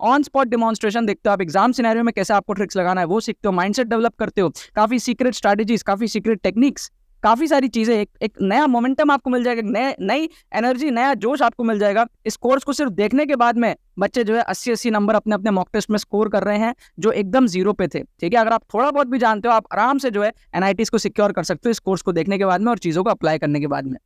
On spot demonstration देखते हो, आप एग्जाम सिनेरियो में कैसे आपको ट्रिक्स लगाना है वो सीखते हो, माइंडसेट डेवलप करते हो, काफी सीक्रेट स्ट्रैटेजीज, काफी सीक्रेट टेक्निक्स, काफी सारी चीजें, एक नया मोमेंटम आपको मिल जाएगा, नई एनर्जी, नया जोश आपको मिल जाएगा। इस कोर्स को सिर्फ देखने के बाद में बच्चे जो है 80-80 नंबर अपने अपने मॉक टेस्ट में स्कोर कर रहे हैं जो एकदम जीरो पे थे। ठीक है, अगर आप थोड़ा बहुत भी जानते हो आप आराम से जो है एनआईटीज को सिक्योर कर सकते हो इस कोर्स को देखने के बाद में और चीजों को अप्लाई करने के बाद में।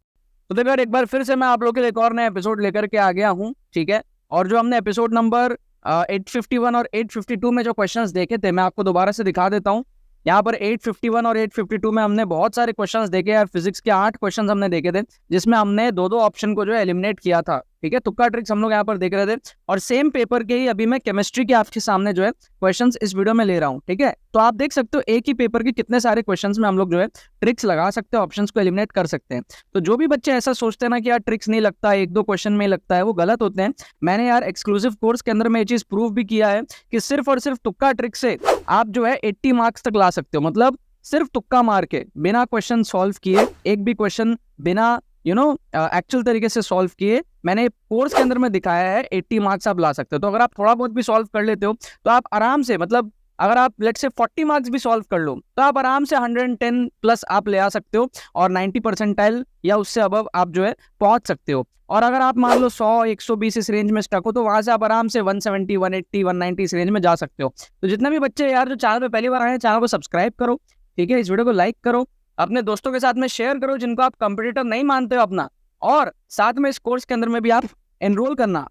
तो देखो यार, एक बार फिर से मैं आप लोगों के लिए एक और नया एपिसोड लेकर के आ गया हूँ। ठीक है, और जो हमने एपिसोड नंबर 851 और 852 में जो क्वेश्चंस देखे थे मैं आपको दोबारा से दिखा देता हूँ। यहाँ पर 851 और 852 में हमने बहुत सारे क्वेश्चंस देखे यार, फिजिक्स के 8 क्वेश्चंस हमने देखे थे जिसमें हमने दो ऑप्शन को जो है एलिमिनेट किया था। ठीक है, तुक्का ट्रिक्स हम लोग यहाँ पर देख रहे थे और सेम पेपर के ही अभी मैं केमिस्ट्री के आपके सामने जो है क्वेश्चंस इस वीडियो में ले रहा हूँ। ठीक है, तो आप देख सकते हो एक ही पेपर के कितने सारे क्वेश्चंस में हम लोग जो है ट्रिक्स लगा सकते हैं, ऑप्शंस को एलिमिनेट कर सकते हैं। तो जो भी बच्चे ऐसा सोचते हैं ना कि यार ट्रिक्स नहीं लगता है, 1-2 क्वेश्चन में लगता है, वो गलत होते हैं। मैंने यार एक्सक्लूसिव कोर्स के अंदर में ये चीज प्रूव भी किया है कि सिर्फ और सिर्फ तुक्का ट्रिक से आप जो है 80 मार्क्स तक ला सकते हो। मतलब सिर्फ तुक्का मार के बिना क्वेश्चन सॉल्व किए, एक भी क्वेश्चन बिना एक्चुअल तरीके से सॉल्व किए, मैंने कोर्स के अंदर में दिखाया है 80 मार्क्स आप ला सकते हो। तो अगर आप थोड़ा बहुत भी सॉल्व कर लेते हो तो आप आराम से, मतलब अगर आप लेट से 40 मार्क्स भी सॉल्व कर लो तो आप आराम से 110 प्लस आप ले आ सकते हो और 90 परसेंटाइल या उससे अबव आप जो है पहुंच सकते हो। और अगर आप मान लो 100-120 इस रेंज में स्टक हो तो वहां से आप आराम से 170, 180, 190 इस रेंज में जा सकते हो। तो जितने भी बच्चे यार जो चैनल पे पहली बार आए हैं, चैनल को सब्सक्राइब करो। ठीक है, इस वीडियो को लाइक करो, अपने दोस्तों के साथ में शेयर करो जिनको आप कंपटीटर नहीं मानते हो अपना, और साथ में इस कोर्स के अंदर में भी आप एनरोल करना।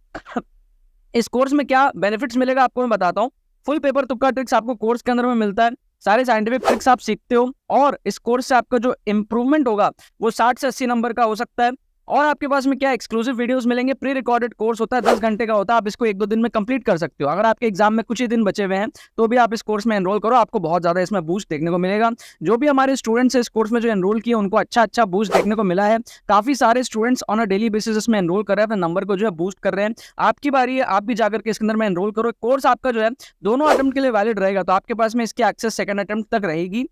इस कोर्स में क्या बेनिफिट्स मिलेगा आपको मैं बताता हूँ। फुल पेपर तुक्का ट्रिक्स आपको कोर्स के अंदर में मिलता है, सारे साइंटिफिक ट्रिक्स आप सीखते हो और इस कोर्स से आपका जो इंप्रूवमेंट होगा वो 60 से 80 नंबर का हो सकता है। और आपके पास में क्या एक्सक्लूसिव वीडियोस मिलेंगे, प्री रिकॉर्डेड कोर्स होता है, 10 घंटे का होता है, आप इसको 1-2 दिन में कंप्लीट कर सकते हो। अगर आपके एग्जाम में कुछ ही दिन बचे हुए हैं तो भी आप इस कोर्स में एनरोल करो, आपको बहुत ज्यादा इसमें बूस्ट देखने को मिलेगा। जो भी हमारे स्टूडेंट्स इस कोर्स में जो एनरोल किए उनको अच्छा बूस्ट देखने को मिला है। काफी सारे students on a daily basis इसमें एनरोल कर रहे हैं, अपने नंबर को जो है बूस्ट कर रहे हैं। आपकी बारी है, आप भी जाकर के इसके अंदर में एनरोल करो। कोर्स आपका जो है दोनों अटेम्प्ट के लिए वैलिड रहेगा, तो आपके पास में इसकी एक्सेस सेकंड अटेम्प्ट तक रहेगी।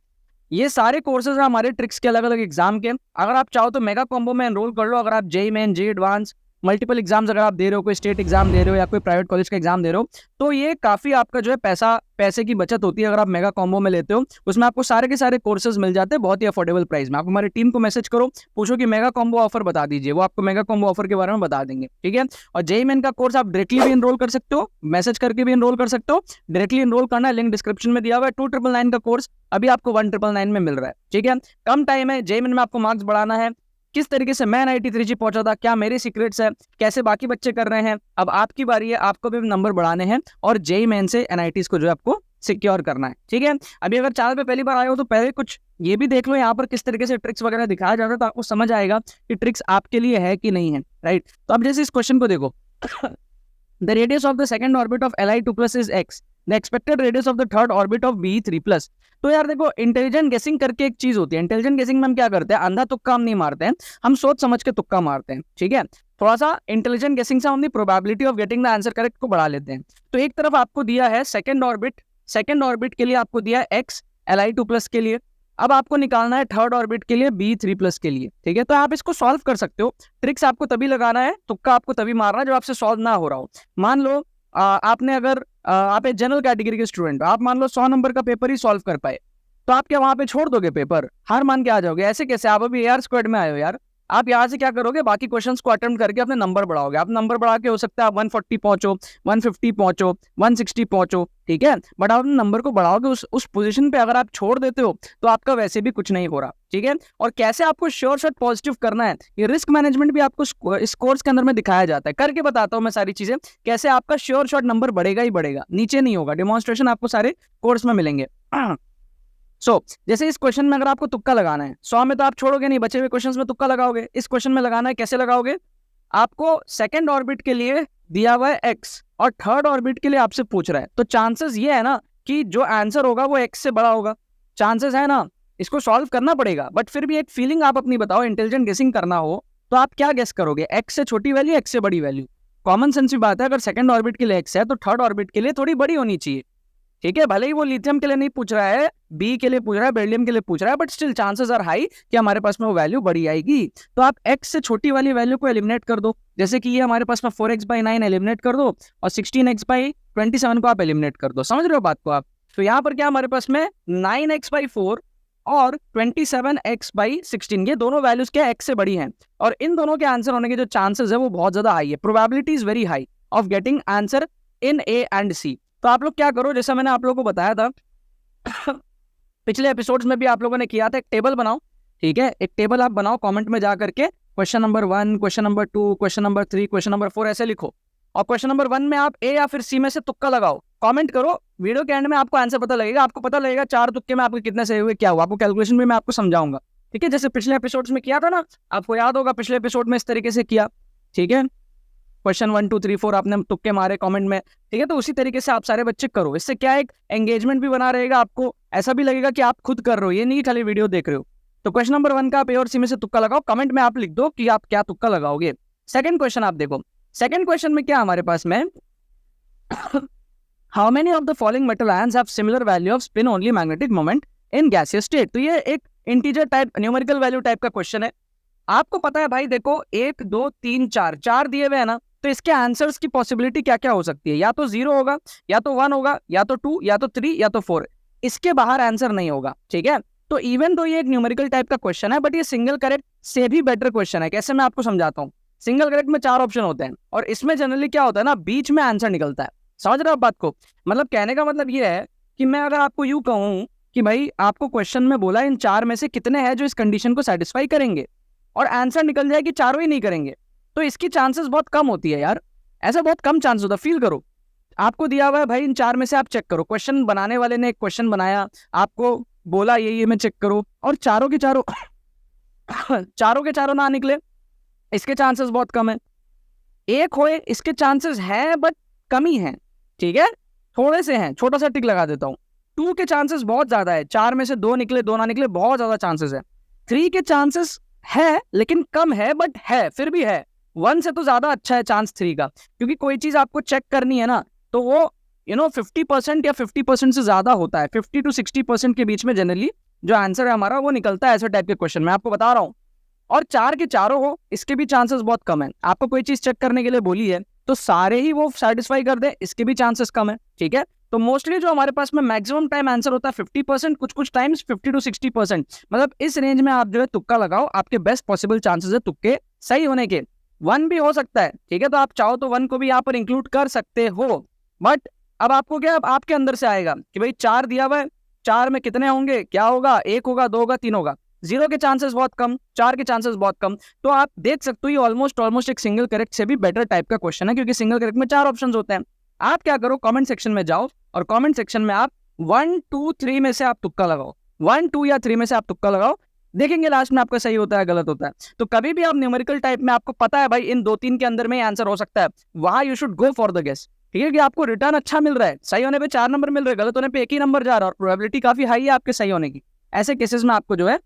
ये सारे कोर्सेज हैं हमारे ट्रिक्स के अलग अलग एग्जाम के। अगर आप चाहो तो मेगा कॉम्बो में एनरोल कर लो। अगर आप JEE main, JEE advance, multiple exams अगर आप दे रहे हो, कोई स्टेट एग्जाम दे रहे हो या कोई प्राइवेट कॉलेज का एग्जाम दे रहे हो, तो ये काफी आपका जो है पैसे की बचत होती है। अगर आप मेगा कॉम्बो में लेते हो उसमें आपको सारे के सारे कोर्सेज मिल जाते हैं बहुत ही अफोर्डेबल प्राइस में। आप हमारी टीम को मैसेज करो, पूछो कि मेगा कॉम्बो ऑफर बता दीजिए, वो आपको मेगा कॉम्बो ऑफर के बारे में बता देंगे। ठीक है, और जेईई मेन का कोर्स आप डायरेक्टली भी एनरोल कर सकते हो, मैसेज करके भी एनरोल कर सकते हो। डायरेक्टली एनरोल करना है, लिंक डिस्क्रिप्शन में दिया हुआ है। 2999 का कोर्स अभी आपको 1999 में मिल रहा है। ठीक है, कम टाइम है, जेईई मेन में आपको मार्क्स बढ़ाना है। किस तरीके से मैं एनआईटी 3G पहुंचा था, क्या मेरे सीक्रेट्स है, कैसे बाकी बच्चे कर रहे हैं, अब आपकी बारी है, आपको भी नंबर बढ़ाने हैं और जेईई मेन से एनआईटीज को जो है आपको सिक्योर करना है। ठीक है, अभी अगर चैनल पे पहली बार आए हो तो पहले कुछ ये भी देख लो यहाँ पर किस तरीके से ट्रिक्स वगैरह दिखाया जाता है, तो आपको समझ आएगा कि ट्रिक्स आपके लिए है कि नहीं है। राइट, तो अब जैसे इस क्वेश्चन को देखो, the radius of the second orbit of Li2+ is x, the expected radius of the third orbit of Be3+। तो यार देखो, इंटेलिजेंट गेसिंग करके एक चीज होती है। इंटेलिजेंट गेसिंग में हम क्या करते हैं, अंधा तुक्का हम नहीं मारते हैं, हम सोच समझ के तुक्का मारते हैं। ठीक है, थोड़ा सा इंटेलिजेंट गेसिंग से हम अपनी probability of getting the answer correct को बढ़ा लेते हैं। तो एक तरफ आपको दिया है सेकंड ऑर्बिट के लिए आपको दिया है x Li2+ के लिए, अब आपको निकालना है थर्ड ऑर्बिट के लिए Be3+ के लिए। ठीक है, तो आप इसको सॉल्व कर सकते हो। ट्रिक्स आपको तभी लगाना है, तुक्का आपको तभी मारना है जब आपसे सॉल्व ना हो रहा हो। मान लो आपने अगर आप एक जनरल कैटेगरी के स्टूडेंट, आप मान लो 100 नंबर का पेपर ही सॉल्व कर पाए, तो आप क्या वहां पे छोड़ दोगे पेपर, हार मान के आ जाओगे? ऐसे कैसे, आप अभी AR स्क्वाड में आए हो यार। आप यहाँ से क्या करोगे, बाकी क्वेश्चंस को अटेम्प्ट करके अपने नंबर बढ़ाओगे। आप नंबर बढ़ा के हो सकता है आप 140 पहुंचो, 150 पहुंचो, 160 पहुंचो। ठीक है, बट आप अपने नंबर को बढ़ाओगे उस पोजीशन पे अगर आप छोड़ देते हो तो आपका वैसे भी कुछ नहीं हो रहा। ठीक है, और कैसे आपको श्योर शॉट पॉजिटिव करना है, ये रिस्क मैनेजमेंट भी आपको इस कोर्स के अंदर में दिखाया जाता है। करके बताता हूँ मैं सारी चीजें, कैसे आपका श्योर शॉट नंबर बढ़ेगा ही बढ़ेगा, नीचे नहीं होगा। डेमोन्स्ट्रेशन आपको सारे कोर्स में मिलेंगे। जैसे इस क्वेश्चन में अगर आपको तुक्का लगाना है, 100 में तो आप छोड़ोगे नहीं, बचे हुए क्वेश्चंस में तुक्का लगाओगे। इस क्वेश्चन में लगाना है, कैसे लगाओगे, आपको सेकंड ऑर्बिट के लिए दिया हुआ है x और थर्ड ऑर्बिट के लिए आपसे पूछ रहा है, तो चांसेस ये है ना कि जो आंसर होगा वो x से बड़ा होगा, चांसेस है ना। इसको सॉल्व करना पड़ेगा, बट फिर भी एक फीलिंग आप अपनी बताओ, इंटेलिजेंट गेसिंग करना हो तो आप क्या गेस करोगे, x से छोटी वैल्यू, x से बड़ी वैल्यू। कॉमन सेंस की बात है, अगर सेकंड ऑर्बिट के लिए x है तो थर्ड ऑर्बिट के लिए थोड़ी बड़ी होनी चाहिए। ठीक है, भले ही वो लिथियम के लिए नहीं पूछ रहा है, बी के लिए पूछ रहा है, बेरिलियम के लिए पूछ रहा है, but still chances are high कि हमारे पास में वो वैल्यू बड़ी आएगी। तो आप x से छोटी वाली वैल्यू को एलिमिनेट कर दो, जैसे कि ये हमारे पास में 4x/9 एलिमिनेट कर दो और 16x/27 को आप एलिमिनेट कर दो। समझ रहे हो बात को आप? तो यहाँ पर क्या हमारे पास में 9x/4 और 27x/16 ये दोनों वैल्यूज क्या x से बड़ी हैं, और इन दोनों के आंसर होने के जो चांसेस है वो बहुत ज्यादा हाई है। Probability is very high of getting answer in A and C. तो आप लोग क्या करो, जैसा मैंने आप लोगों को बताया था पिछले एपिसोड्स में भी आप लोगों ने किया था, एक टेबल बनाओ। ठीक है, एक टेबल आप बनाओ, कमेंट में जा करके question number 1, question number 2, question number 3, question number 4 ऐसे लिखो, और क्वेश्चन नंबर 1 में आप ए या फिर सी में से तुक्का लगाओ, कमेंट करो। वीडियो के एंड में आपको आंसर पता लगेगा, आपको पता लगेगा 4 तुक्के में आपके कितने सही हुए, क्या हुआ, आपको कैलकुलेशन भी मैं आपको समझाऊंगा। ठीक है, जैसे पिछले एपिसोड्स में किया था ना, आपको याद होगा पिछले एपिसोड में इस तरीके से किया। ठीक है, क्वेश्चन 1 2 3 4 आपने तुक्के मारे कमेंट में। ठीक है, तो उसी तरीके से आप सारे बच्चे करो, इससे क्या एक एंगेजमेंट भी बना रहेगा, आपको ऐसा भी लगेगा कि आप खुद कर रहे हो, ये नहीं खाली वीडियो देख रहे हो। तो क्वेश्चन नंबर 1 का आप ए और सी में से तुक्का लगाओ, कमेंट में आप लिख दो कि आप क्या तुक्का लगाओगे। सेकंड क्वेश्चन आप देखो, सेकंड क्वेश्चन में क्या हमारे पास में how many of the following metal ions have similar value off spin only magnetic moment in gaseous state. तो ये एक integer type numerical value type का क्वेश्चन है। आपको पता है भाई, देखो 1 2 3 4 दिए हुए है ना, तो इसके आंसर्स की पॉसिबिलिटी क्या क्या हो सकती है, या तो 0 होगा, या तो 1 होगा, या तो 2, या तो 3, या तो 4, इसके बाहर आंसर नहीं होगा। ठीक है, तो इवन तो ये एक न्यूमेरिकल टाइप का क्वेश्चन है, बट ये सिंगल करेक्ट से भी बेटर क्वेश्चन है। कैसे, मैं आपको समझाता हूँ। सिंगल करेक्ट में 4 ऑप्शन होते हैं, और इसमें जनरली क्या होता है ना, बीच में आंसर निकलता है। समझ रहे हो आप बात को? मतलब कहने का मतलब ये है कि मैं अगर आपको यूं कहूं कि भाई आपको क्वेश्चन में बोला इन 4 में से कितने हैं जो इस कंडीशन को सेटिस्फाई करेंगे, और आंसर निकल जाए कि चारों ही नहीं करेंगे, तो इसकी चांसेस बहुत कम होती है यार। ऐसा बहुत कम चांस होता है। फील करो, आपको दिया हुआ है भाई इन 4 में से आप चेक करो, क्वेश्चन बनाने वाले ने एक क्वेश्चन बनाया, आपको बोला ये में चेक करो, और चारों के चारों चारों के चारों ना निकले, इसके चांसेस बहुत कम है। एक होए, इसके चांसेस हैं बट कम ही हैं। ठीक है, थोड़े से हैं, छोटा सा टिक लगा देता हूँ। 2 के चांसेस बहुत ज्यादा है, 4 में से 2 निकले 2 ना निकले, बहुत ज्यादा चांसेस है। 3 के चांसेस है लेकिन कम है, बट है, फिर भी है। 1 से तो ज्यादा अच्छा है चांस 3 का, क्योंकि कोई चीज आपको चेक करनी है ना, तो वो 50% या 50% से ज्यादा होता है। 50 to 60% के बीच में जनरली जो आंसर है हमारा वो निकलता है ऐसे टाइप के क्वेश्चन में, आपको बता रहा हूँ। और 4 के चारों हो, इसके भी चांसेस बहुत कम है। आपको कोई चीज चेक करने के लिए बोली है तो सारे ही वो सेटिस्फाई कर दे, इसके भी चांसेस कम है। ठीक है, तो मोस्टली जो हमारे पास में मैक्सिमम टाइम आंसर होता है 50%, कुछ कुछ टाइम्स 50 to 60%। मतलब इस रेंज में आप जो है तुक्का लगाओ, आपके बेस्ट पॉसिबल चांसेस है तुक्के सही होने के। 1 भी हो सकता है। ठीक है, तो आप चाहो तो 1 को भी यहाँ पर इंक्लूड कर सकते हो, बट अब आपको क्या, अब आपके अंदर से आएगा कि भाई 4 दिया हुआ है, 4 में कितने होंगे, क्या होगा, 1 होगा, 2 होगा, 3 होगा। 0 के चांसेस बहुत कम, 4 के चांसेस बहुत कम। तो आप देख सकते हो ये ऑलमोस्ट एक सिंगल करेक्ट से भी बेटर टाइप का क्वेश्चन है, क्योंकि सिंगल करेक्ट में 4 ऑप्शंस होते हैं। आप क्या करो, कमेंट सेक्शन में जाओ और कमेंट सेक्शन में आप 1 2 3 में से आप तुक्का लगाओ, 1 2 या 3 में से आप तुक्का लगाओ, देखेंगे लास्ट में आपका सही होता है गलत होता है। तो कभी भी आप न्यूमेरिकल टाइप में आपको पता है भाई इन 2-3 के अंदर में आंसर हो सकता है, वहां you should go for the guess. ठीक है, कि आपको रिटर्न अच्छा मिल रहा है, सही होने पे 4 नंबर मिल रहे हैं, गलत होने पे 1 ही नंबर जा रहा है, और प्रोबेबिलिटी काफी हाई है आपके सही होने की। ऐसे केसेस में आपको जो है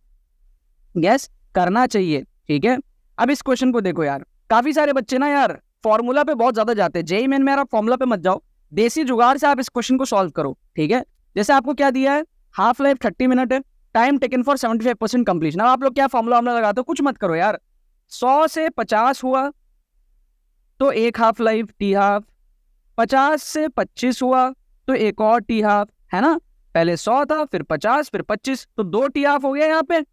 गैस करना चाहिए। ठीक है, अब इस क्वेश्चन को देखो यार, काफी सारे बच्चे ना यार फॉर्मूला पे बहुत ज्यादा जाते हैं। जेईई मेन में यार आप फॉर्मूला पे मत जाओ, देसी जुगाड़ से आप इस क्वेश्चन को सॉल्व करो। ठीक है, जैसे आपको क्या दिया है, हाफ लाइफ 30 मिनट है, टाइम टेकन फॉर 75% कंप्लीशन। अब आप लोग क्या फॉर्मूला लगाते हो, कुछ मत करो यार। 100 से 50 हुआ तो 1 हाफ लाइफ टी हाफ, 50 से 25 हुआ तो 1 और टी हाफ, है ना। पहले 100 था, फिर 50, फिर 25, तो 2 टी हाफ हो गया यहाँ पे।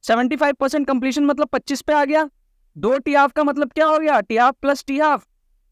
75% कंप्लीशन मतलब 25 पे आ गया। 2 टी हाफ का मतलब क्या हो गया, T half plus T half,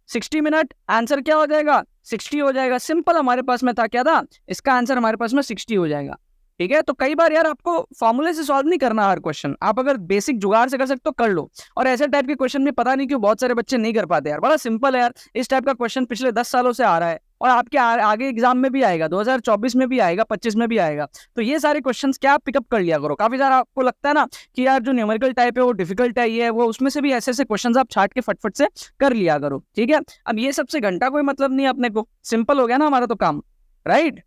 60 minute. Answer क्या हो जाएगा, 60 हो जाएगा। सिंपल, हमारे पास में था क्या था, इसका आंसर हमारे पास में 60 हो जाएगा। ठीक है, तो कई बार यार आपको फॉर्मूले से सॉल्व नहीं करना हर क्वेश्चन, आप अगर बेसिक जुगाड़ से कर सकते हो कर लो। और ऐसे टाइप के क्वेश्चन में पता नहीं क्यों बहुत सारे बच्चे नहीं कर पाते यार, बड़ा सिंपल है यार। इस टाइप का क्वेश्चन पिछले 10 सालों से आ रहा है, और आपके आगे एग्जाम में भी आएगा, 2024 में भी आएगा, 25 में भी आएगा। तो ये सारे क्वेश्चंस क्या आप पिकअप कर लिया करो। काफी सारा आपको लगता है ना कि यार जो न्यूमेरिकल टाइप है वो डिफिकल्ट है, ये वो, उसमें से भी ऐसे ऐसे क्वेश्चंस आप छाट के फटफट से कर लिया करो। ठीक है, अब ये सबसे घंटा कोई मतलब नहीं है अपने को, सिंपल हो गया ना हमारा तो काम, राइट।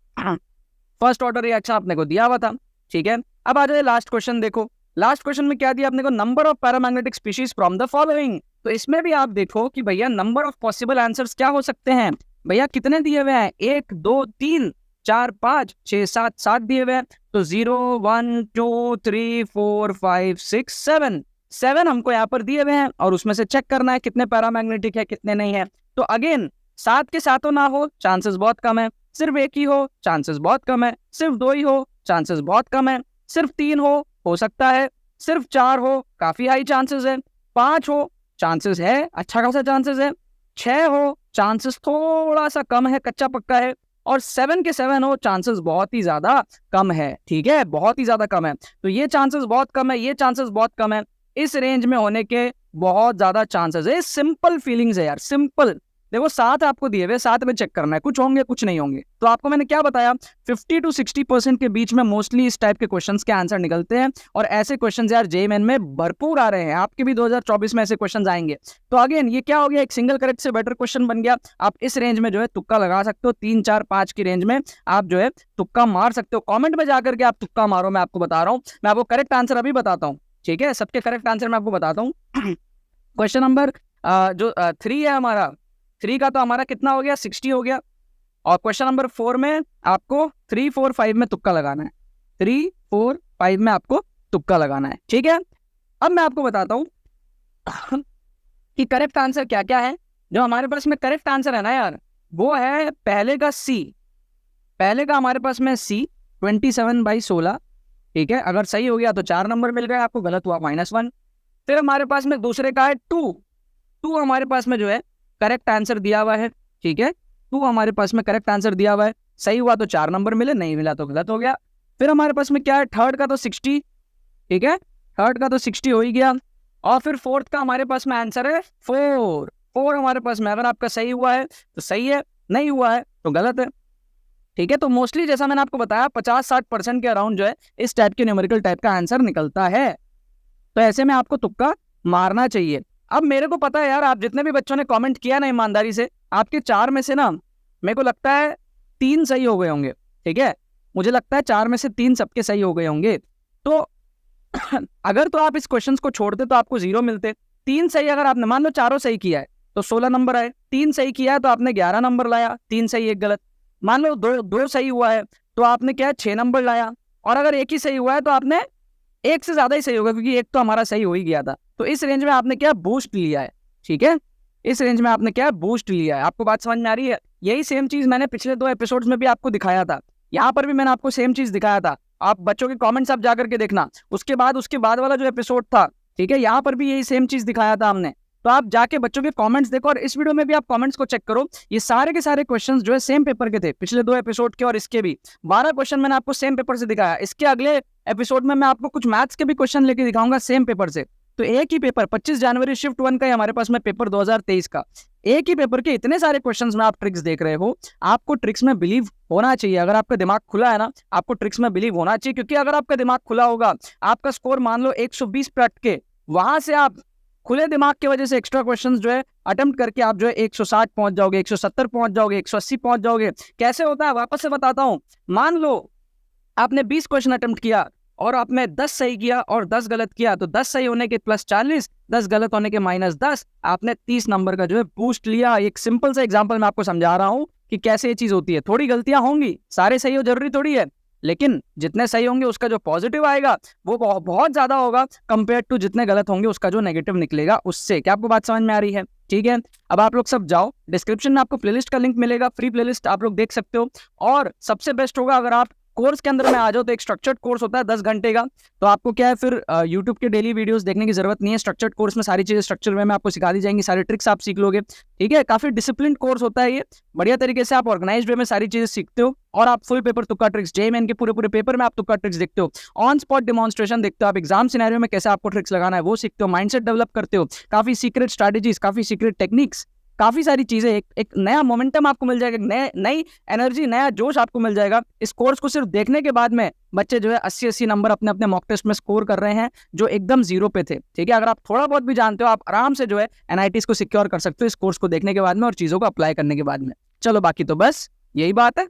फर्स्ट ऑर्डर रिएक्शन आपने को दिया हुआ था। ठीक है, अब आ जाए लास्ट क्वेश्चन। देखो लास्ट क्वेश्चन में क्या दिया आपने को, number of paramagnetic species from the following. तो इसमें भी आप देखो कि भैया नंबर ऑफ पॉसिबल आंसर्स क्या हो सकते हैं, भैया कितने दिए हुए हैं, 1 2 3 4 5 6 7 7 दिए हुए हैं, तो 0 1 2 3 4 5 6 7 7 हमको यहाँ पर दिए हुए हैं और उसमें से चेक करना है कितने पैरामैग्नेटिक है कितने नहीं है। तो अगेन 7 के सातों ना हो चांसेस बहुत कम है, सिर्फ 1 ही हो चांसेस बहुत कम है, सिर्फ 2 ही हो चांसेस बहुत कम है, सिर्फ 3 हो सकता है, सिर्फ 4 हो काफी हाई चांसेस है, 5 हो चांसेस है अच्छा खासा चांसेस है, 6 हो चांसेस थोड़ा सा कम है कच्चा पक्का है, और 7 के 7 हो चांसेस बहुत ही ज्यादा कम है। ठीक है, बहुत ही ज्यादा कम है। तो ये चांसेस बहुत कम है, ये चांसेस बहुत कम है, इस रेंज में होने के बहुत ज्यादा चांसेस है। सिंपल फीलिंग्स है यार, सिंपल। देखो 7 आपको दिए हुए, 7 में चेक करना है, कुछ होंगे कुछ नहीं होंगे। तो आपको मैंने क्या बताया, 50 to 60% के बीच में मोस्टली इस टाइप के क्वेश्चंस के आंसर निकलते हैं, और ऐसे क्वेश्चंस यार जेईई में भरपूर आ रहे हैं, आपके भी 2024 में ऐसे क्वेश्चंस आएंगे। तो अगेन ये क्या हो गया, एक सिंगल करेक्ट से बेटर क्वेश्चन बन गया। आप इस रेंज में जो है तुक्का लगा सकते हो, 3 4 5 की रेंज में आप जो है तुक्का मार सकते हो। कॉमेंट में जाकर के आप तुक्का मारो, मैं आपको बता रहा हूँ, मैं आपको करेक्ट आंसर अभी बताता हूँ। ठीक है, सबके करेक्ट आंसर मैं आपको बताता हूँ। क्वेश्चन नंबर जो 3 है हमारा, 3 का तो हमारा कितना हो गया, 60 हो गया। और क्वेश्चन नंबर 4 में आपको 3 4 5 में तुक्का लगाना है, 3 4 5 में आपको तुक्का लगाना है। ठीक है, अब मैं आपको बताता हूं कि करेक्ट आंसर क्या क्या है। जो हमारे पास में करेक्ट आंसर है ना यार, वो है पहले का सी। पहले का हमारे पास में सी 27/16। ठीक है, अगर सही हो गया तो 4 नंबर मिल गए आपको, गलत हुआ -1। फिर हमारे पास में दूसरे का है 2 हमारे पास में जो है करेक्ट आंसर दिया हुआ है। ठीक है, 2 हमारे पास में करेक्ट आंसर दिया हुआ है, सही हुआ तो 4 नंबर मिले, नहीं मिला तो गलत हो गया। फिर हमारे पास में क्या है, थर्ड का तो 60। ठीक है, थर्ड का तो 60 हो ही गया। और फिर फोर्थ का हमारे पास में आंसर है 4 हमारे पास में। अगर आपका सही हुआ है तो सही है, नहीं हुआ है तो गलत है। ठीक है, तो मोस्टली जैसा मैंने आपको बताया 50-60% के अराउंड जो है इस टाइप के न्यूमेरिकल टाइप का आंसर निकलता है। तो ऐसे में आपको तुक्का मारना चाहिए। अब मेरे को पता है यार, आप जितने भी बच्चों ने कमेंट किया ना ईमानदारी से, आपके 4 में से ना मेरे को लगता है 3 सही हो गए होंगे। ठीक है, मुझे लगता है 4 में से 3 सबके सही हो गए होंगे। तो अगर तो आप इस क्वेश्चन को छोड़ते तो आपको 0 मिलते। 3 सही अगर आपने, मान लो चारों सही किया है तो 16 नंबर आए, 3 सही किया है तो आपने 11 नंबर लाया, 3 सही 1 गलत। मान लो दो सही हुआ है तो आपने क्या है 6 नंबर लाया, और अगर 1 ही सही हुआ है तो आपने 1 से ज्यादा ही सही होगा, क्योंकि 1 तो हमारा सही हो ही गया था। तो इस रेंज में आपने क्या बूस्ट लिया है। ठीक है, इस रेंज में आपने क्या बूस्ट लिया है। आपको बात समझ में आ रही है? यही सेम चीज मैंने पिछले 2 एपिसोड्स में भी आपको दिखाया था, यहाँ पर भी मैंने आपको सेम चीज दिखाया था। आप बच्चों के कमेंट्स आप जाकर के देखना, उसके बाद वाला जो एपिसोड था, ठीक है, यहाँ पर भी यही सेम चीज दिखाया था हमने। तो आप जाके बच्चों के कमेंट्स देखो, और इस वीडियो में भी आप कमेंट्स को चेक करो। ये सारे के सारे क्वेश्चंस जो है सेम पेपर के थे, पिछले 2 एपिसोड के और इसके भी 12 क्वेश्चन मैंने आपको सेम पेपर से दिखाया। इसके अगले एपिसोड में मैं आपको कुछ मैथ्स के भी क्वेश्चन लेके दिखाऊंगा सेम पेपर से। तो एक ही पेपर 25 जनवरी शिफ्ट 1 का हमारे पास में पेपर 2023 का, एक ही पेपर के इतने सारे क्वेश्चंस में आप ट्रिक्स देख रहे हो। आपको ट्रिक्स में बिलीव होना चाहिए। अगर आपका दिमाग खुला है ना, आपको ट्रिक्स में बिलीव होना चाहिए, क्योंकि अगर आपका दिमाग खुला होगा, आपका स्कोर मान लो 120 पे अटके, वहां से आप खुले दिमाग की वजह से एक्स्ट्रा क्वेश्चंस जो है अटेम्प्ट करके आप जो है 160 पहुंच जाओगे, 170 पहुंच जाओगे, 180 पहुंच जाओगे। कैसे होता है वापस से बताता हूं। मान लो आपने 20 क्वेश्चन अटेम्प्ट किया और आपने 10 सही किया और 10 गलत किया, तो 10 सही होने के +40, 10 गलत होने के -10, आपने 30 नंबर का जो है बूस्ट लिया। एक सिंपल सा एग्जांपल मैं आपको समझा रहा हूं कि कैसे ये चीज होती है। थोड़ी गलतियां होंगी, सारे सही हो जरूरी थोड़ी है, लेकिन जितने सही होंगे उसका जो पॉजिटिव आएगा वो बहुत ज्यादा होगा कंपेयर टू जितने गलत होंगे उसका जो नेगेटिव निकलेगा उससे। क्या आपको बात समझ में आ रही है? ठीक है, अब आप लोग सब जाओ, डिस्क्रिप्शन में आपको प्लेलिस्ट का लिंक मिलेगा, फ्री प्लेलिस्ट आप लोग देख सकते हो। और सबसे बेस्ट होगा अगर आप कोर्स के अंदर में आ जाओ, तो एक स्ट्रक्चर्ड कोर्स होता है 10 घंटे का। तो आपको क्या है फिर यूट्यूब के डेली वीडियोस देखने की जरूरत नहीं है। स्ट्रक्चर्ड कोर्स में सारी चीजें स्ट्रक्चर में आपको सिखा दी जाएंगी, सारी ट्रिक्स आप सीख लोगे। ठीक है, काफी डिसिप्लिन कोर्स होता है ये, बढ़िया तरीके से आप ऑर्गेनाइज्ड वे में सारी चीजें सीखते हो, और आप फुल पेपर तुक्का ट्रिक्स, जेईई के पूरे पेपर में आप तुक्का ट्रिक्स देखते हो, ऑन स्पॉट डिमॉन्स्ट्रेशन देखते हो, आप एग्जाम सिनेरियो में कैसे आपको ट्रिक्स लगाना है वो सीखते हो, माइंडसेट डेवलप करते हो, काफी सीक्रेट स्ट्रैटेजीज, काफी सीक्रेट टेक्निक्स, काफी सारी चीजें। एक नया मोमेंटम आपको मिल जाएगा, नई एनर्जी, नया जोश आपको मिल जाएगा। इस कोर्स को सिर्फ देखने के बाद में बच्चे जो है 80-80 नंबर अपने अपने मॉक टेस्ट में स्कोर कर रहे हैं, जो एकदम 0 पे थे। ठीक है, अगर आप थोड़ा बहुत भी जानते हो, आप आराम से जो है NITs को सिक्योर कर सकते हो इस कोर्स को देखने के बाद में और चीजों को अप्लाई करने के बाद में। चलो बाकी तो बस यही बात है।